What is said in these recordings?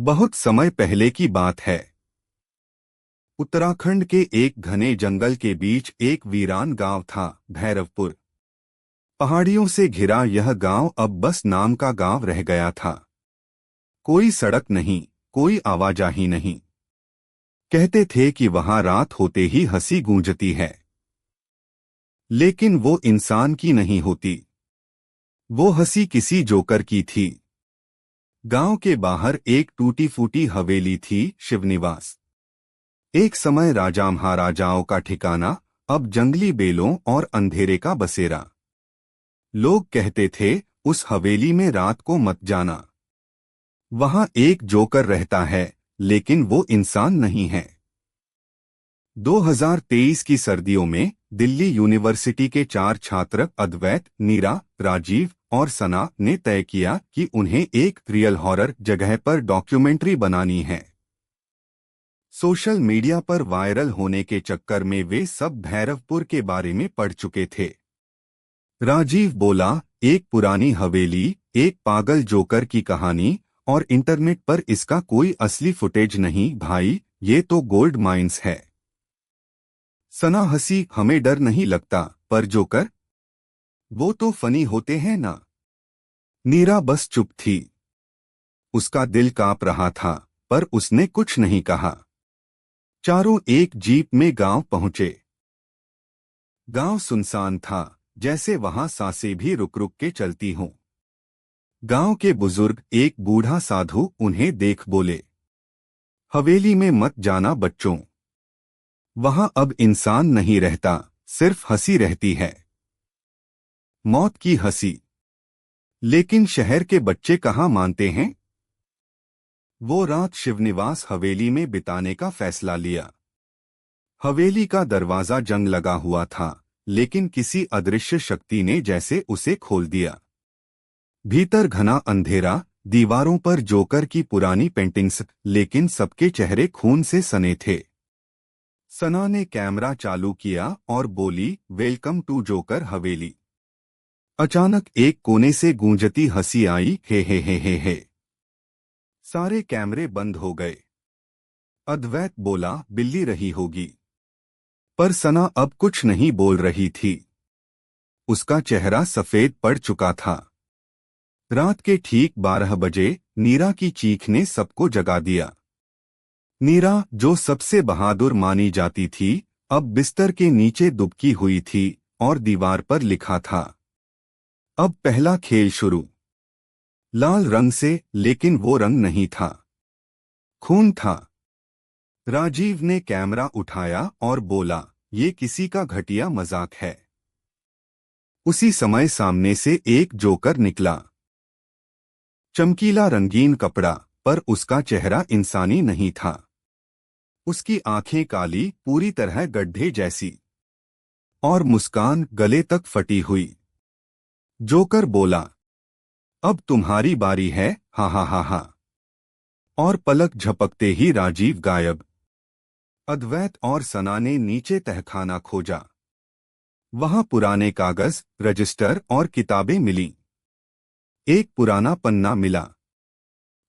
बहुत समय पहले की बात है। उत्तराखंड के एक घने जंगल के बीच एक वीरान गांव था, भैरवपुर। पहाड़ियों से घिरा यह गांव अब बस नाम का गांव रह गया था। कोई सड़क नहीं, कोई आवाजाही नहीं। कहते थे कि वहां रात होते ही हंसी गूंजती है, लेकिन वो इंसान की नहीं होती। वो हंसी किसी जोकर की थी। गांव के बाहर एक टूटी फूटी हवेली थी, शिवनिवास। एक समय राजा महाराजाओं का ठिकाना, अब जंगली बेलों और अंधेरे का बसेरा। लोग कहते थे, उस हवेली में रात को मत जाना। वहां एक जोकर रहता है, लेकिन वो इंसान नहीं है। 2023 की सर्दियों में दिल्ली यूनिवर्सिटी के 4 छात्र अद्वैत, नीरा, राजीव और सना ने तय किया कि उन्हें एक रियल हॉरर जगह पर डॉक्यूमेंट्री बनानी है। सोशल मीडिया पर वायरल होने के चक्कर में वे सब भैरवपुर के बारे में पढ़ चुके थे। राजीव बोला, एक पुरानी हवेली, एक पागल जोकर की कहानी, और इंटरनेट पर इसका कोई असली फुटेज नहीं भाई, ये तो गोल्ड माइंस है। सना हंसी, हमें डर नहीं लगता, पर जोकर, वो तो फनी होते हैं ना। नीरा बस चुप थी। उसका दिल कांप रहा था, पर उसने कुछ नहीं कहा। चारों एक जीप में गांव पहुंचे। गांव सुनसान था, जैसे वहां सांसें भी रुक रुक के चलती हों। गांव के बुजुर्ग, एक बूढ़ा साधु, उन्हें देख बोले, हवेली में मत जाना बच्चों। वहां अब इंसान नहीं रहता, सिर्फ हंसी रहती है। मौत की हंसी। लेकिन शहर के बच्चे कहाँ मानते हैं। वो रात शिवनिवास हवेली में बिताने का फैसला लिया। हवेली का दरवाजा जंग लगा हुआ था, लेकिन किसी अदृश्य शक्ति ने जैसे उसे खोल दिया। भीतर घना अंधेरा, दीवारों पर जोकर की पुरानी पेंटिंग्स, लेकिन सबके चेहरे खून से सने थे। सना ने कैमरा चालू किया और बोली, वेलकम टू जोकर हवेली। अचानक एक कोने से गूंजती हंसी आई, हे हे हे हे हे। सारे कैमरे बंद हो गए। अद्वैत बोला, बिल्ली रही होगी। पर सना अब कुछ नहीं बोल रही थी। उसका चेहरा सफेद पड़ चुका था। रात के ठीक 12 बजे नीरा की चीख ने सबको जगा दिया। नीरा, जो सबसे बहादुर मानी जाती थी, अब बिस्तर के नीचे दुबकी हुई थी और दीवार पर लिखा था, अब पहला खेल शुरू। लाल रंग से, लेकिन वो रंग नहीं था, खून था। राजीव ने कैमरा उठाया और बोला, ये किसी का घटिया मजाक है। उसी समय सामने से एक जोकर निकला। चमकीला रंगीन कपड़ा, पर उसका चेहरा इंसानी नहीं था। उसकी आंखें काली, पूरी तरह गड्ढे जैसी, और मुस्कान गले तक फटी हुई। जोकर बोला, अब तुम्हारी बारी है, हा हा हा हा। और पलक झपकते ही राजीव गायब। अद्वैत और सना ने नीचे तहखाना खोजा। वहां पुराने कागज, रजिस्टर और किताबें मिली। एक पुराना पन्ना मिला।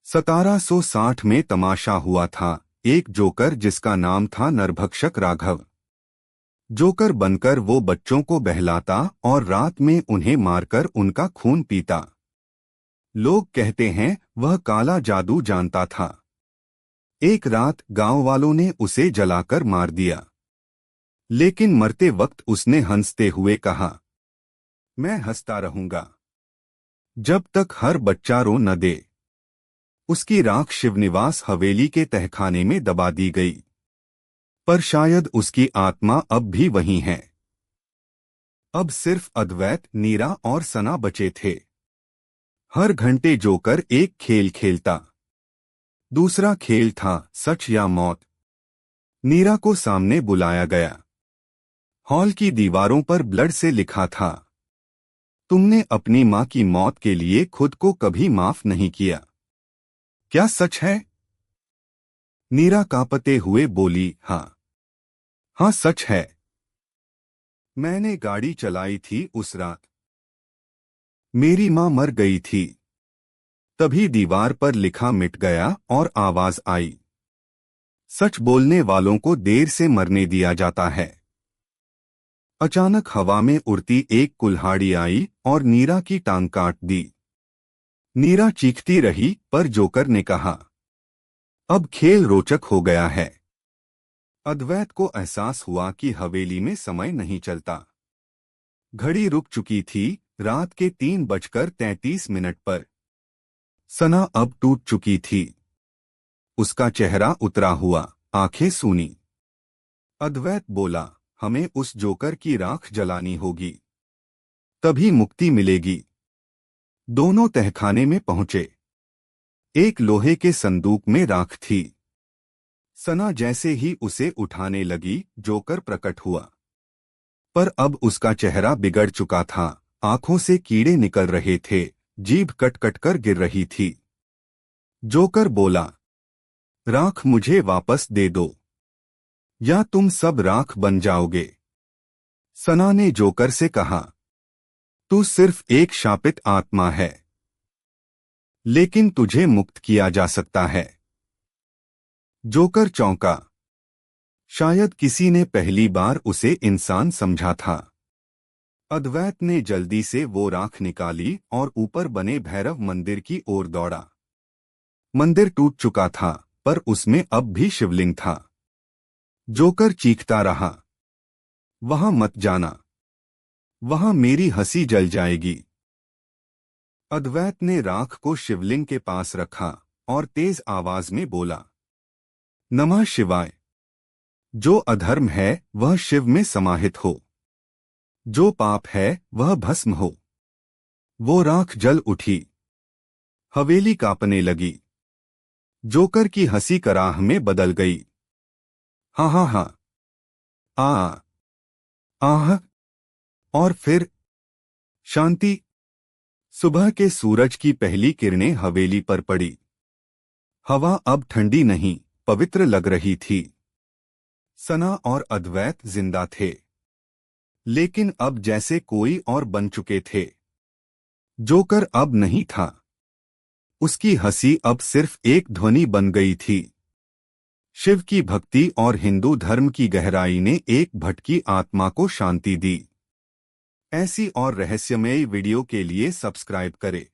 1760 में तमाशा हुआ था, एक जोकर जिसका नाम था नरभक्षक राघव। जोकर बनकर वो बच्चों को बहलाता और रात में उन्हें मारकर उनका खून पीता। लोग कहते हैं, वह काला जादू जानता था। एक रात गांव वालों ने उसे जलाकर मार दिया। लेकिन मरते वक्त उसने हंसते हुए कहा, मैं हंसता रहूंगा जब तक हर बच्चा रो न दे। उसकी राख शिवनिवास हवेली के तहखाने में दबा दी गई। पर शायद उसकी आत्मा अब भी वहीं है। अब सिर्फ अद्वैत, नीरा और सना बचे थे। हर घंटे जोकर एक खेल खेलता। दूसरा खेल था, सच या मौत। नीरा को सामने बुलाया गया। हॉल की दीवारों पर ब्लड से लिखा था, तुमने अपनी मां की मौत के लिए खुद को कभी माफ नहीं किया। क्या सच है। नीरा कांपते हुए बोली, हाँ हाँ सच है। मैंने गाड़ी चलाई थी उस रात। मेरी मां मर गई थी। तभी दीवार पर लिखा मिट गया और आवाज आई, सच बोलने वालों को देर से मरने दिया जाता है। अचानक हवा में उड़ती एक कुल्हाड़ी आई और नीरा की टांग काट दी। नीरा चीखती रही, पर जोकर ने कहा, अब खेल रोचक हो गया है। अद्वैत को एहसास हुआ कि हवेली में समय नहीं चलता। घड़ी रुक चुकी थी, रात के 3:33 पर। सना अब टूट चुकी थी। उसका चेहरा उतरा हुआ, आंखें सूनी। अद्वैत बोला, हमें उस जोकर की राख जलानी होगी, तभी मुक्ति मिलेगी। दोनों तहखाने में पहुंचे। एक लोहे के संदूक में राख थी। सना जैसे ही उसे उठाने लगी, जोकर प्रकट हुआ। पर अब उसका चेहरा बिगड़ चुका था, आंखों से कीड़े निकल रहे थे, जीभ कट कट कर गिर रही थी। जोकर बोला, राख मुझे वापस दे दो, या तुम सब राख बन जाओगे। सना ने जोकर से कहा, तू सिर्फ एक शापित आत्मा है, लेकिन तुझे मुक्त किया जा सकता है। जोकर चौंका। शायद किसी ने पहली बार उसे इंसान समझा था। अद्वैत ने जल्दी से वो राख निकाली और ऊपर बने भैरव मंदिर की ओर दौड़ा। मंदिर टूट चुका था, पर उसमें अब भी शिवलिंग था। जोकर चीखता रहा, वहां मत जाना, वहां मेरी हंसी जल जाएगी। अद्वैत ने राख को शिवलिंग के पास रखा और तेज आवाज में बोला, नमः शिवाय। जो अधर्म है वह शिव में समाहित हो, जो पाप है वह भस्म हो। वो राख जल उठी। हवेली कांपने लगी। जोकर की हंसी कराह में बदल गई। हा हा हा, आ आह, और फिर शांति। सुबह के सूरज की पहली किरणें हवेली पर पड़ी। हवा अब ठंडी नहीं, पवित्र लग रही थी। सना और अद्वैत जिंदा थे, लेकिन अब जैसे कोई और बन चुके थे। जोकर अब नहीं था। उसकी हंसी अब सिर्फ एक ध्वनि बन गई थी। शिव की भक्ति और हिंदू धर्म की गहराई ने एक भटकी आत्मा को शांति दी। ऐसी और रहस्यमयी वीडियो के लिए सब्सक्राइब करें।